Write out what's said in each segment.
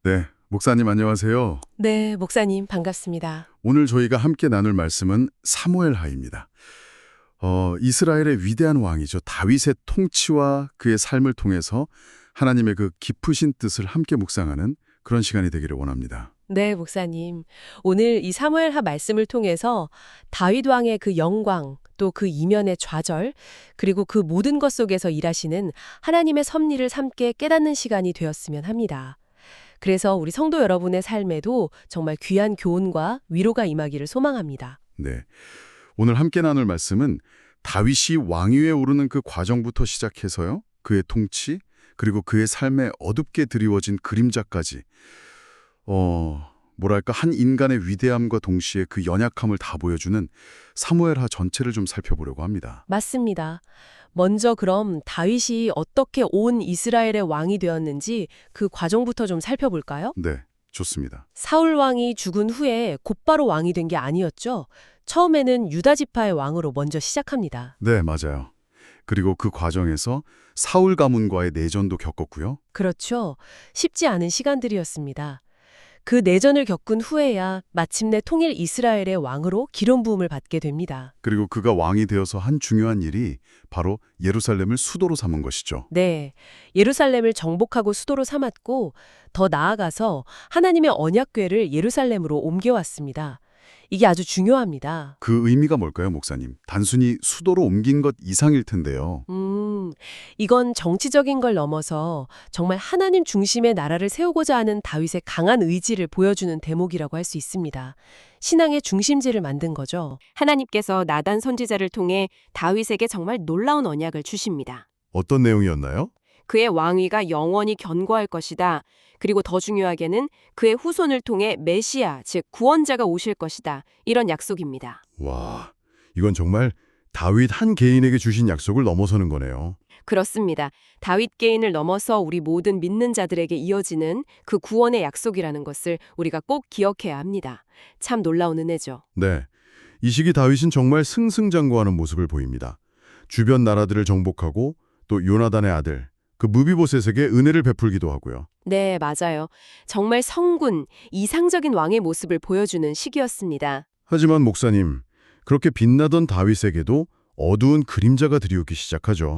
네, 목사님 안녕하세요. 네, 목사님 반갑습니다. 오늘 저희가 함께 나눌 말씀은 사무엘하입니다. 이스라엘의 위대한 왕이죠. 다윗의 통치와 그의 삶을 통해서 하나님의 그 깊으신 뜻을 함께 묵상하는 그런 시간이 되기를 원합니다. 네, 목사님. 오늘 이 사무엘하 말씀을 통해서 다윗 왕의 그 영광, 또 그 이면의 좌절, 그리고 그 모든 것 속에서 일하시는 하나님의 섭리를 함께 깨닫는 시간이 되었으면 합니다. 그래서 우리 성도 여러분의 삶에도 정말 귀한 교훈과 위로가 임하기를 소망합니다. 네, 오늘 함께 나눌 말씀은 다윗이 왕위에 오르는 그 과정부터 시작해서요. 그의 통치, 그리고 그의 삶에 어둡게 드리워진 그림자까지 뭐랄까 한 인간의 위대함과 동시에 그 연약함을 다 보여주는 사무엘하 전체를 좀 살펴보려고 합니다. 맞습니다. 먼저 그럼 다윗이 어떻게 온 이스라엘의 왕이 되었는지 그 과정부터 좀 살펴볼까요? 네, 좋습니다. 사울 왕이 죽은 후에 곧바로 왕이 된 게 아니었죠. 처음에는 유다 지파의 왕으로 먼저 시작합니다. 네, 맞아요. 그리고 그 과정에서 사울 가문과의 내전도 겪었고요. 그렇죠. 쉽지 않은 시간들이었습니다. 그 내전을 겪은 후에야 마침내 통일 이스라엘의 왕으로 기름 부음을 받게 됩니다. 그리고 그가 왕이 되어서 한 중요한 일이 바로 예루살렘을 수도로 삼은 것이죠. 네, 예루살렘을 정복하고 수도로 삼았고 더 나아가서 하나님의 언약궤를 예루살렘으로 옮겨왔습니다. 이게 아주 중요합니다. 그 의미가 뭘까요, 목사님? 단순히 수도로 옮긴 것 이상일 텐데요. 이건 정치적인 걸 넘어서 정말 하나님 중심의 나라를 세우고자 하는 다윗의 강한 의지를 보여주는 대목이라고 할 수 있습니다. 신앙의 중심지를 만든 거죠. 하나님께서 나단 선지자를 통해 다윗에게 정말 놀라운 언약을 주십니다. 어떤 내용이었나요? 그의 왕위가 영원히 견고할 것이다. 그리고 더 중요하게는 그의 후손을 통해 메시아, 즉 구원자가 오실 것이다. 이런 약속입니다. 와, 이건 정말 다윗 한 개인에게 주신 약속을 넘어서는 거네요. 그렇습니다. 다윗 개인을 넘어서 우리 모든 믿는 자들에게 이어지는 그 구원의 약속이라는 것을 우리가 꼭 기억해야 합니다. 참 놀라운 은혜죠. 네, 이 시기 다윗은 정말 승승장구하는 모습을 보입니다. 주변 나라들을 정복하고 또 요나단의 아들, 그 무비보셋에게 은혜를 베풀기도 하고요. 네, 맞아요. 정말 성군, 이상적인 왕의 모습을 보여주는 시기였습니다. 하지만 목사님, 그렇게 빛나던 다윗에게도 어두운 그림자가 들이오기 시작하죠.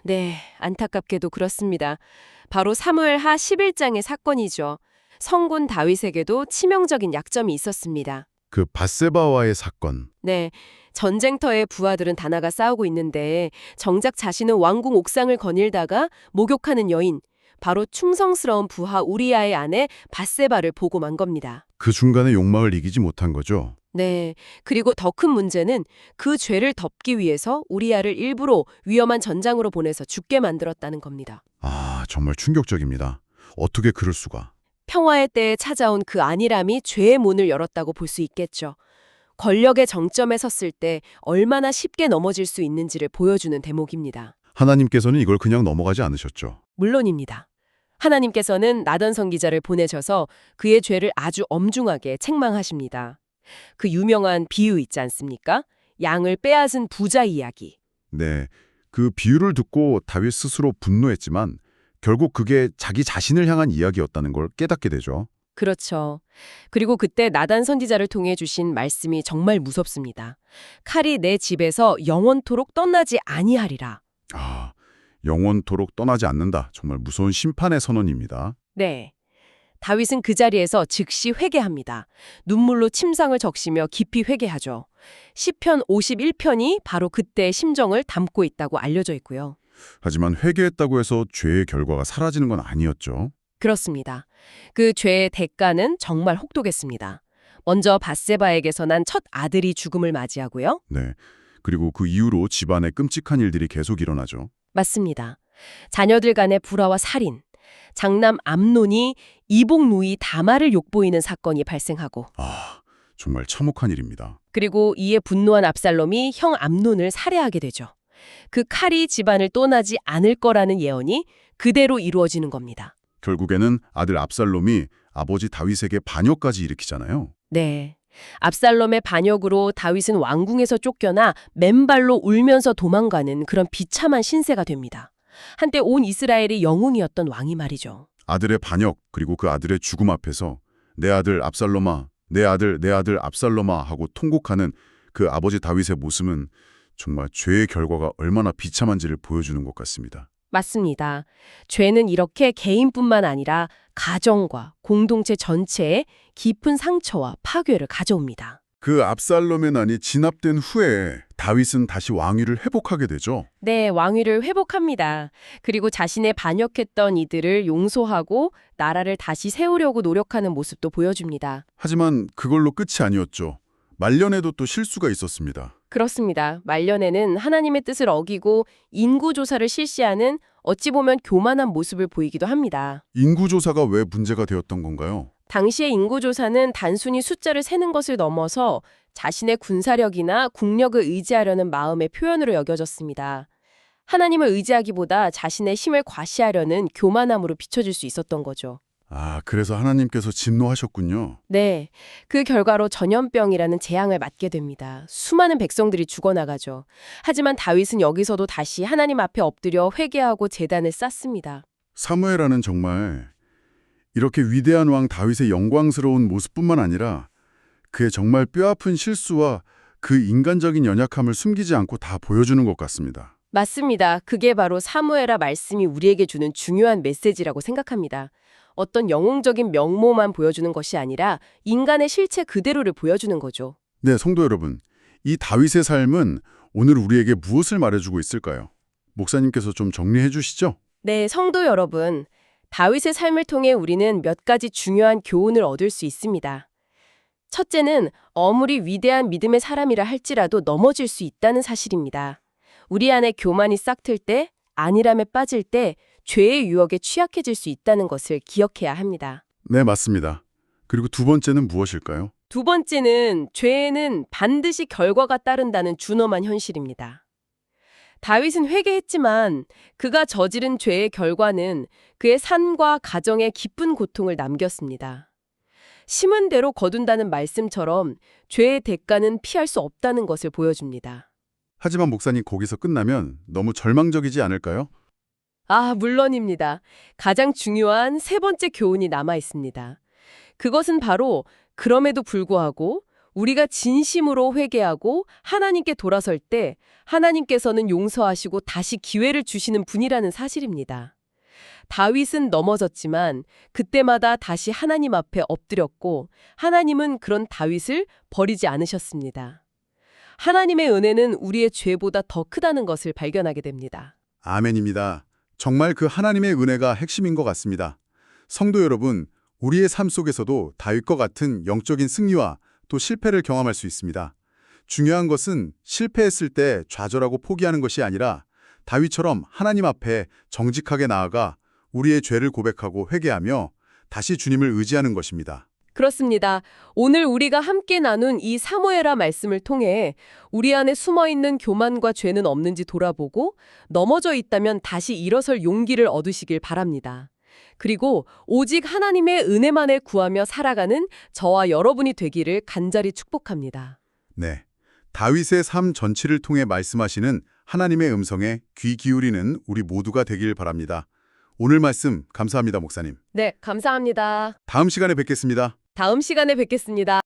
네, 안타깝게도 그렇습니다. 바로 사무엘하 11장의 사건이죠. 성군 다윗에게도 치명적인 약점이 있었습니다. 그 밧세바와의 사건. 네, 전쟁터의 부하들은 다 나가 싸우고 있는데 정작 자신은 왕궁 옥상을 거닐다가 목욕하는 여인, 바로 충성스러운 부하 우리아의 아내 밧세바를 보고 만 겁니다. 그 순간의 욕망을 이기지 못한 거죠. 네, 그리고 더 큰 문제는 그 죄를 덮기 위해서 우리아를 일부러 위험한 전장으로 보내서 죽게 만들었다는 겁니다. 아, 정말 충격적입니다. 어떻게 그럴 수가. 평화의 때에 찾아온 그 안일함이 죄의 문을 열었다고 볼 수 있겠죠. 권력의 정점에 섰을 때 얼마나 쉽게 넘어질 수 있는지를 보여주는 대목입니다. 하나님께서는 이걸 그냥 넘어가지 않으셨죠. 물론입니다. 하나님께서는 나단 선지자를 보내셔서 그의 죄를 아주 엄중하게 책망하십니다. 그 유명한 비유 있지 않습니까? 양을 빼앗은 부자 이야기. 네, 그 비유를 듣고 다윗 스스로 분노했지만 결국 그게 자기 자신을 향한 이야기였다는 걸 깨닫게 되죠. 그렇죠. 그리고 그때 나단 선지자를 통해 주신 말씀이 정말 무섭습니다. 칼이 내 집에서 영원토록 떠나지 아니하리라. 아, 영원토록 떠나지 않는다. 정말 무서운 심판의 선언입니다. 네. 다윗은 그 자리에서 즉시 회개합니다. 눈물로 침상을 적시며 깊이 회개하죠. 시편 51편이 바로 그때의 심정을 담고 있다고 알려져 있고요. 하지만 회개했다고 해서 죄의 결과가 사라지는 건 아니었죠. 그렇습니다. 그 죄의 대가는 정말 혹독했습니다. 먼저 밧세바에게서 난 첫 아들이 죽음을 맞이하고요. 네, 그리고 그 이후로 집안에 끔찍한 일들이 계속 일어나죠. 맞습니다. 자녀들 간의 불화와 살인, 장남 암논이 이복 누이 다말을 욕보이는 사건이 발생하고, 아, 정말 참혹한 일입니다. 그리고 이에 분노한 압살롬이 형 암논을 살해하게 되죠. 그 칼이 집안을 떠나지 않을 거라는 예언이 그대로 이루어지는 겁니다. 결국에는 아들 압살롬이 아버지 다윗에게 반역까지 일으키잖아요. 네. 압살롬의 반역으로 다윗은 왕궁에서 쫓겨나 맨발로 울면서 도망가는 그런 비참한 신세가 됩니다. 한때 온 이스라엘의 영웅이었던 왕이 말이죠. 아들의 반역 그리고 그 아들의 죽음 앞에서 내 아들 압살롬아, 내 아들 압살롬아 하고 통곡하는 그 아버지 다윗의 모습은 정말 죄의 결과가 얼마나 비참한지를 보여주는 것 같습니다. 맞습니다. 죄는 이렇게 개인뿐만 아니라 가정과 공동체 전체에 깊은 상처와 파괴를 가져옵니다. 그 압살롬의 난이 진압된 후에 다윗은 다시 왕위를 회복하게 되죠. 네, 왕위를 회복합니다. 그리고 자신의 반역했던 이들을 용서하고 나라를 다시 세우려고 노력하는 모습도 보여줍니다. 하지만 그걸로 끝이 아니었죠. 말년에도 또 실수가 있었습니다. 그렇습니다. 말년에는 하나님의 뜻을 어기고 인구조사를 실시하는 어찌 보면 교만한 모습을 보이기도 합니다. 인구조사가 왜 문제가 되었던 건가요? 당시의 인구조사는 단순히 숫자를 세는 것을 넘어서 자신의 군사력이나 국력을 의지하려는 마음의 표현으로 여겨졌습니다. 하나님을 의지하기보다 자신의 힘을 과시하려는 교만함으로 비춰질 수 있었던 거죠. 아, 그래서 하나님께서 진노하셨군요. 네, 그 결과로 전염병이라는 재앙을 맞게 됩니다. 수많은 백성들이 죽어나가죠. 하지만 다윗은 여기서도 다시 하나님 앞에 엎드려 회개하고 제단을 쌓습니다. 사무엘하는 정말 이렇게 위대한 왕 다윗의 영광스러운 모습뿐만 아니라 그의 정말 뼈아픈 실수와 그 인간적인 연약함을 숨기지 않고 다 보여주는 것 같습니다. 맞습니다. 그게 바로 사무엘하 말씀이 우리에게 주는 중요한 메시지라고 생각합니다. 어떤 영웅적인 명모만 보여주는 것이 아니라 인간의 실체 그대로를 보여주는 거죠. 네, 성도 여러분. 이 다윗의 삶은 오늘 우리에게 무엇을 말해주고 있을까요? 목사님께서 좀 정리해 주시죠. 네, 성도 여러분. 다윗의 삶을 통해 우리는 몇 가지 중요한 교훈을 얻을 수 있습니다. 첫째는 아무리 위대한 믿음의 사람이라 할지라도 넘어질 수 있다는 사실입니다. 우리 안에 교만이 싹틀 때, 안일함에 빠질 때 죄의 유혹에 취약해질 수 있다는 것을 기억해야 합니다. 네, 맞습니다. 그리고 두 번째는 무엇일까요? 두 번째는 죄에는 반드시 결과가 따른다는 준엄한 현실입니다. 다윗은 회개했지만 그가 저지른 죄의 결과는 그의 삶과 가정에 깊은 고통을 남겼습니다. 심은 대로 거둔다는 말씀처럼 죄의 대가는 피할 수 없다는 것을 보여줍니다. 하지만 목사님 거기서 끝나면 너무 절망적이지 않을까요? 아, 물론입니다. 가장 중요한 세 번째 교훈이 남아 있습니다. 그것은 바로 그럼에도 불구하고 우리가 진심으로 회개하고 하나님께 돌아설 때 하나님께서는 용서하시고 다시 기회를 주시는 분이라는 사실입니다. 다윗은 넘어졌지만 그때마다 다시 하나님 앞에 엎드렸고 하나님은 그런 다윗을 버리지 않으셨습니다. 하나님의 은혜는 우리의 죄보다 더 크다는 것을 발견하게 됩니다. 아멘입니다. 정말 그 하나님의 은혜가 핵심인 것 같습니다. 성도 여러분, 우리의 삶 속에서도 다윗과 같은 영적인 승리와 또 실패를 경험할 수 있습니다. 중요한 것은 실패했을 때 좌절하고 포기하는 것이 아니라 다윗처럼 하나님 앞에 정직하게 나아가 우리의 죄를 고백하고 회개하며 다시 주님을 의지하는 것입니다. 그렇습니다. 오늘 우리가 함께 나눈 이 사무엘하 말씀을 통해 우리 안에 숨어있는 교만과 죄는 없는지 돌아보고 넘어져 있다면 다시 일어설 용기를 얻으시길 바랍니다. 그리고 오직 하나님의 은혜만을 구하며 살아가는 저와 여러분이 되기를 간절히 축복합니다. 네, 다윗의 삶 전체를 통해 말씀하시는 하나님의 음성에 귀 기울이는 우리 모두가 되길 바랍니다. 오늘 말씀 감사합니다, 목사님. 네, 감사합니다. 다음 시간에 뵙겠습니다. 다음 시간에 뵙겠습니다.